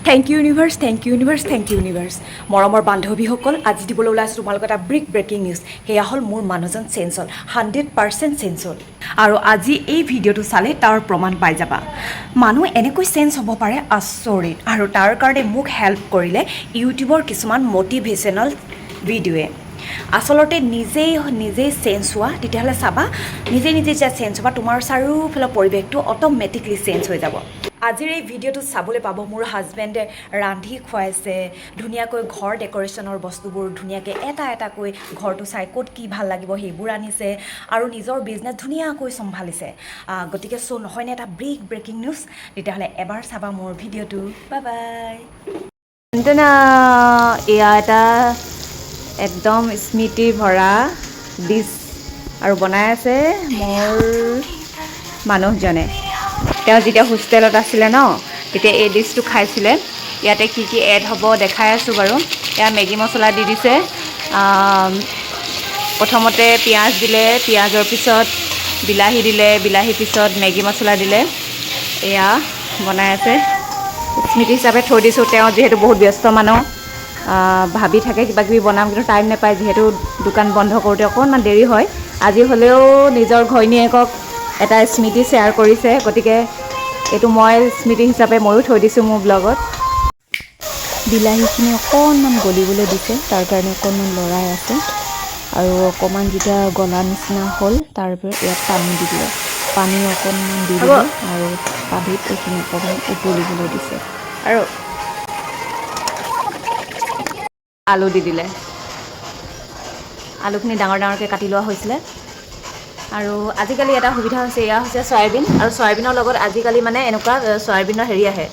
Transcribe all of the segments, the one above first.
Thank you universe, thank you universe, thank you universe. মৰমৰ বান্ধৱীসকল, আজি দিবলৈ ওলাইছোঁ তোমালোকৰ এটা ব্ৰেকিং নিউজ। সেয়া হ'ল মোৰ মানুহজন চেঞ্জ হ'ল, 100% চেঞ্জ হ'ল। আৰু আজি এই ভিডিঅ'টো চালে তাৰ প্ৰমাণ পাই যাবা। মানুহ এনেকৈ চেঞ্জ হ'ব পাৰে, আচৰিত। আৰু তাৰ কাৰণে মোক হেল্প কৰিলে ইউটিউবৰ কিছুমান মটিভেশ্যনেল ভিডিঅ'য়ে। আচলতে নিজেই চেঞ্জ হোৱা, তেতিয়াহ'লে চাবা নিজে যেতিয়া চেঞ্জ হ'বা তোমাৰ চাৰিওফালৰ পৰিৱেশটো অট'মেটিকলি চেঞ্জ হৈ যাব। আজিৰ এই ভিডিঅ'টো চাবলৈ পাব মোৰ হাজবেণ্ডে ৰান্ধি খুৱাইছে ধুনীয়াকৈ ঘৰ ডেক'ৰেশ্যনৰ বস্তুবোৰ ধুনীয়াকৈ এটাকৈ ঘৰটো চাই ক'ত কি ভাল লাগিব সেইবোৰ আনিছে আৰু নিজৰ বিজনেছ ধুনীয়াকৈ চম্ভালিছে। গতিকে নহয়নে এটা ব্ৰেকিং নিউজ? তেতিয়াহ'লে এবাৰ চাবা মোৰ ভিডিঅ'টো। Bye bye. এয়া এটা একদম স্মৃতি ভৰা ডিছ আৰু বনাই আছে মোৰ মানুহজনে। তেওঁ যেতিয়া হোষ্টেলত আছিলে ন, তেতিয়া এই ডিছটো খাইছিলে। ইয়াতে কি এড হ'ব দেখাই আছোঁ বাৰু। এয়া মেগী মছলা দি দিছে। প্ৰথমতে পিঁয়াজ দিলে, পিঁয়াজৰ পিছত বিলাহী দিলে, বিলাহীৰ পিছত মেগী মছলা দিলে। এয়া বনাই আছে, স্মৃতি হিচাপে থৈ দিছোঁ। তেওঁ যিহেতু বহুত ব্যস্ত মানুহ, ভাবি থাকে কিবাকিবি বনাম, কিন্তু টাইম নাপায়। যিহেতু দোকান বন্ধ কৰোঁতে অকণমান দেৰি হয়, আজি হ'লেও নিজৰ ঘৈণীয়েকক এটা স্মৃতি শ্বেয়াৰ কৰিছে। গতিকে এইটো মই স্মৃতি হিচাপে ময়ো থৈ দিছোঁ মোৰ ব্লগত। বিলাহীখিনি অকণমান গলিবলৈ দিছে, তাৰ কাৰণে অকণমান লৰাই আছে। আৰু অকণমান যেতিয়া গলা নিচিনা হ'ল, তাৰপৰা ইয়াত পানী দি দিলে। পানী অকণমান দি দিলে আৰু পানীত এইখিনি অকণমান উতলিবলৈ দিছে। আৰু আলু দি দিলে। আলুখিনি ডাঙৰকৈ কাটি লোৱা হৈছিলে। আৰু আজিকালি এটা সুবিধা হৈছে, এয়া হৈছে চয়াবিন। আৰু চয়াবিনৰ লগত আজিকালি মানে এনেকুৱা চয়াবিনৰ হেৰি আহে,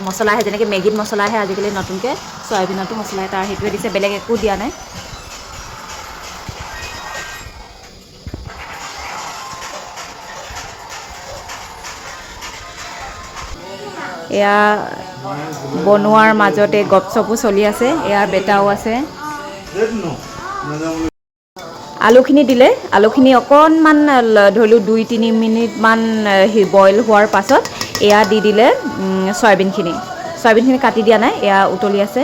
মছলা আহে, যেনেকৈ মেগীত মছলা আহে আজিকালি নতুনকৈ চয়াবিনতো মছলা আহে। তাৰ সেইটোৱে দিছে, বেলেগ একো দিয়া নাই। এয়া বনোৱাৰ মাজতে গপচপো চলি আছে। এয়া বেটাও আছে। আলুখিনি দিলে, আলুখিনি অকণমান ধৰি লওক 2-3 মিনিটমান বইল হোৱাৰ পাছত এয়া দি দিলে চয়াবিনখিনি কাটি দিয়া নাই, এয়া উতলি আছে।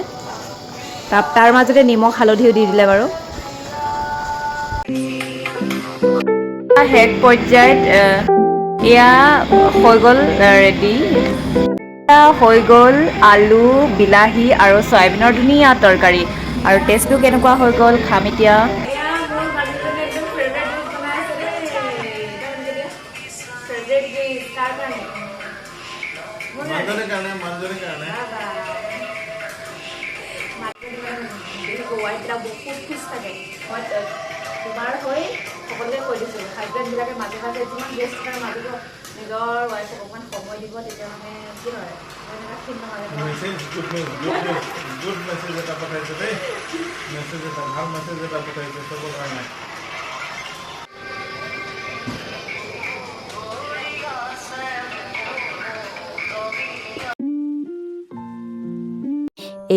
তাৰ মাজতে নিমখ হালধিও দি দিলে বাৰু। শেষ পৰ্যায়ত এয়া হৈ গ'ল ৰেডি। হৈ গ'ল আলু, বিলাহী আৰু চয়াবিনৰ ধুনীয়া তৰকাৰী। আৰু টেষ্টটো কেনেকুৱা হৈ গ'ল খাম এতিয়া। বহুত খুচ থাকে। মই তোমাৰ হৈ সকলোকে কৈ দিছোঁ, হাজবেণ্ডবিলাকে মাজে মাজে যিমান ব্যস্ত থাকে মাজতো নিজৰ ৱাইফক অকণমান সময় দিব, তেতিয়া মানে কি হয় ঠিক নহয়। গুড মেছেজ এটা পঠাইছে দেই, মেছেজ এটা ভাল মেছেজ এটা পঠাইছে চবৰ কাৰণে।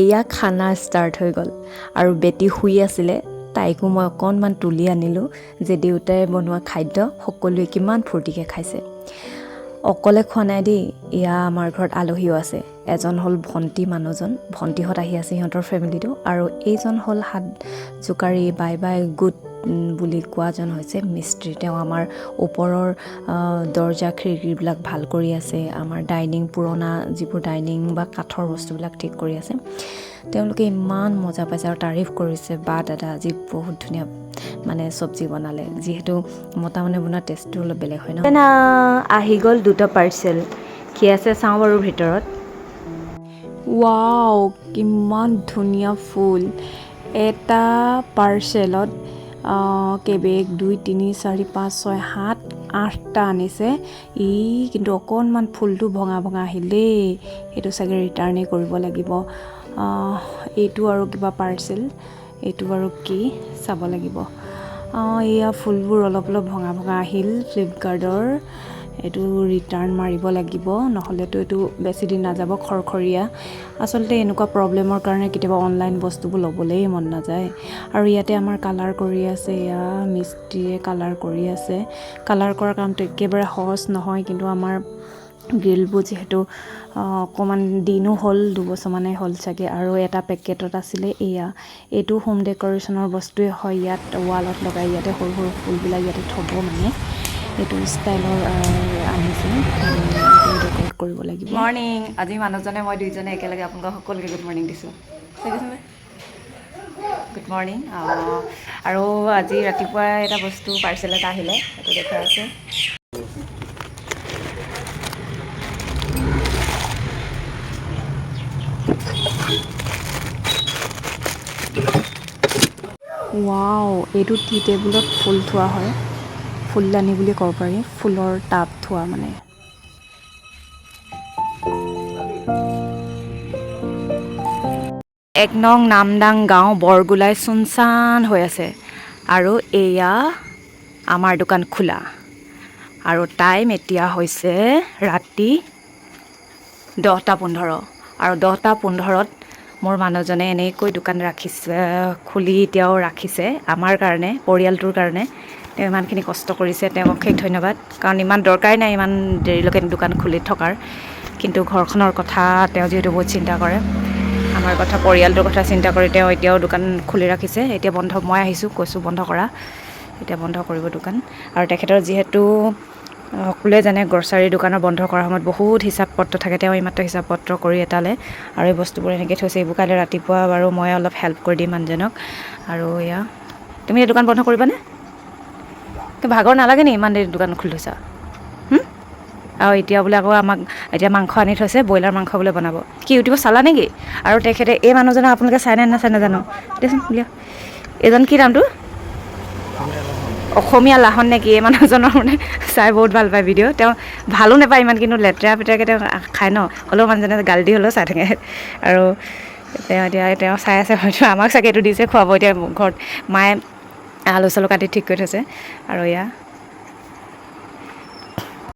এয়া খানা ষ্টাৰ্ট হৈ গ'ল আৰু বেটি শুই আছিলে। তাইকো মই অকণমান তুলি আনিলোঁ যে দেউতাই বনোৱা খাদ্য সকলোৱে কিমান ফূৰ্তিকৈ খাইছে। অকলে খোৱা নাই দেই, এয়া আমাৰ ঘৰত আলহীও আছে। এজন হ'ল ভণ্টি মানুহজন, ভণ্টিহঁত আহি আছে সিহঁতৰ ফেমিলিটো। আৰু এইজন হ'ল হাত জোকাৰি বাই বাই গুড বুলি কোৱাজন হৈছে মিস্ত্ৰী। তেওঁ আমাৰ ওপৰৰ দৰ্জা খিৰিকীবিলাক ভাল কৰি আছে। আমাৰ পুৰণা যিবোৰ ডাইনিং বা কাঠৰ বস্তুবিলাক ঠিক কৰি আছে। তেওঁলোকে ইমান মজা পাইছে আৰু তাৰিফ কৰিছে, বা দাদা আজি বহুত ধুনীয়া মানে চব্জি বনালে। যিহেতু মতা মানুহে বনোৱা টেষ্টটো অলপ বেলেগ হয় ন। আহি গ'ল 2টা পাৰ্চেল। কি আছে চাওঁ বাৰু ভিতৰত। ৱাও, কিমান ধুনীয়া ফুল। এটা পাৰ্চেলত কেবেগ 2, 3, 4, 5, 6, 7, 8টা আনিছে। কিন্তু অকণমান ফুলটো ভঙা আহিল দেই। সেইটো চাগে ৰিটাৰ্ণেই কৰিব লাগিব। এইটো আৰু কিবা পাৰ্চেল, এইটো বাৰু কি চাব লাগিব। এয়া ফুলবোৰ অলপ ভঙা আহিল ফ্লিপকাৰ্টৰ। এইটো ৰিটাৰ্ণ মাৰিব লাগিব, নহ'লেতো এইটো বেছি দিন নাযাব, খৰখৰীয়া। আচলতে এনেকুৱা প্ৰব্লেমৰ কাৰণে কেতিয়াবা অনলাইন বস্তুবোৰ ল'বলৈই মন নাযায়। আৰু ইয়াতে আমাৰ কালাৰ কৰি আছে, এয়া মিস্ত্ৰীয়ে কালাৰ কৰি আছে। কালাৰ কৰা কামটো একেবাৰে সহজ নহয়, কিন্তু আমাৰ গ্ৰিলবোৰ যিহেতু অকণমান দিনো হ'ল 2 বছৰমানেই হ'ল চাগে আৰু এটা পেকেটত আছিলে এইটো হোম ডেক'ৰেশ্যনৰ বস্তুৱে হয় ইয়াত ৱালত লগাই ইয়াতে সৰু সৰু ফুলবিলাক ইয়াতে থ'ব মানে এইটো ষ্টাইলৰ আনিছে ডেক'ৰেট কৰিব লাগিব মৰ্ণিং আজি মানুহজনে মই দুইজনে একেলগে আপোনালোকক সকলোকে গুড মৰ্ণিং দিছোঁ গুড মৰ্ণিং আৰু আজি ৰাতিপুৱা এটা বস্তু পাৰ্চেল এটা আহিলে এইটো দেখাই আছে ৱাও এইটো টি টেবুলত ফুল থোৱা হয় ফুলদানি বুলি ক'ব পাৰি ফুলৰ টাব থোৱা মানে এক নং নামদাং গাঁও বৰগোলাই চুনচান হৈ আছে আৰু এয়া আমাৰ দোকান খোলা আৰু টাইম এতিয়া হৈছে ৰাতি 10:15 আৰু 10:15ত মোৰ মানুহজনে এনেকৈ দোকান ৰাখিছে খুলি এতিয়াও ৰাখিছে আমাৰ কাৰণে পৰিয়ালটোৰ কাৰণে তেওঁ ইমানখিনি কষ্ট কৰিছে তেওঁক অশেষ ধন্যবাদ কাৰণ ইমান দৰকাৰী নাই ইমান দেৰিলৈকে দোকান খুলি থকাৰ কিন্তু ঘৰখনৰ কথা তেওঁ যিহেতু বহুত চিন্তা কৰে আমাৰ কথা পৰিয়ালটোৰ কথা চিন্তা কৰি তেওঁ এতিয়াও দোকান খুলি ৰাখিছে এতিয়া বন্ধ মই আহিছোঁ কৈছোঁ বন্ধ কৰা এতিয়া বন্ধ কৰিব দোকান আৰু তেখেতৰ যিহেতু সকলোৱে জানে গ্ৰছাৰী দোকানৰ বন্ধ কৰাৰ সময়ত বহুত হিচাপ পত্ৰ থাকে তেওঁ এইমাত্ৰ হিচাপ পত্ৰ কৰি এটালে আৰু এই বস্তুবোৰ এনেকৈ থৈছে এইবোৰ কাইলৈ ৰাতিপুৱা বাৰু মই অলপ হেল্প কৰি দিম মানুহজনক আৰু এয়া তুমি এই দোকান বন্ধ কৰিবানে ভাগৰ নালাগে নি ইমান দেৰি দোকান খুলি থৈছা আৰু এতিয়া বোলে আকৌ আমাক এতিয়া মাংস আনি থৈছে ব্ৰইলাৰ মাংস বোলে বনাব কি ইউটিউবত চালা নেকি আৰু তেখেতে এই মানুহজনক আপোনালোকে চাইনে নাচাই নাজানো দেচোন উলিয়া এইজন কি নামটো অসমীয়া লাহন নেকি এই মানুহজনৰ মানে চাই বহুত ভাল পায় ভিডিঅ' তেওঁ ভালো নাপায় ইমান কিন্তু লেতেৰা পেতেৰাকৈ তেওঁ খায় ন হ'লেও মানুহজনে গালি দি হ'লেও চাই থাকে আৰু তেওঁ চাই আছে হয়তো আমাক চাগে এইটো দিছে খুৱাব এতিয়া ঘৰত মায়ে আলু চালু কাটি ঠিক কৰি থৈছে আৰু এয়া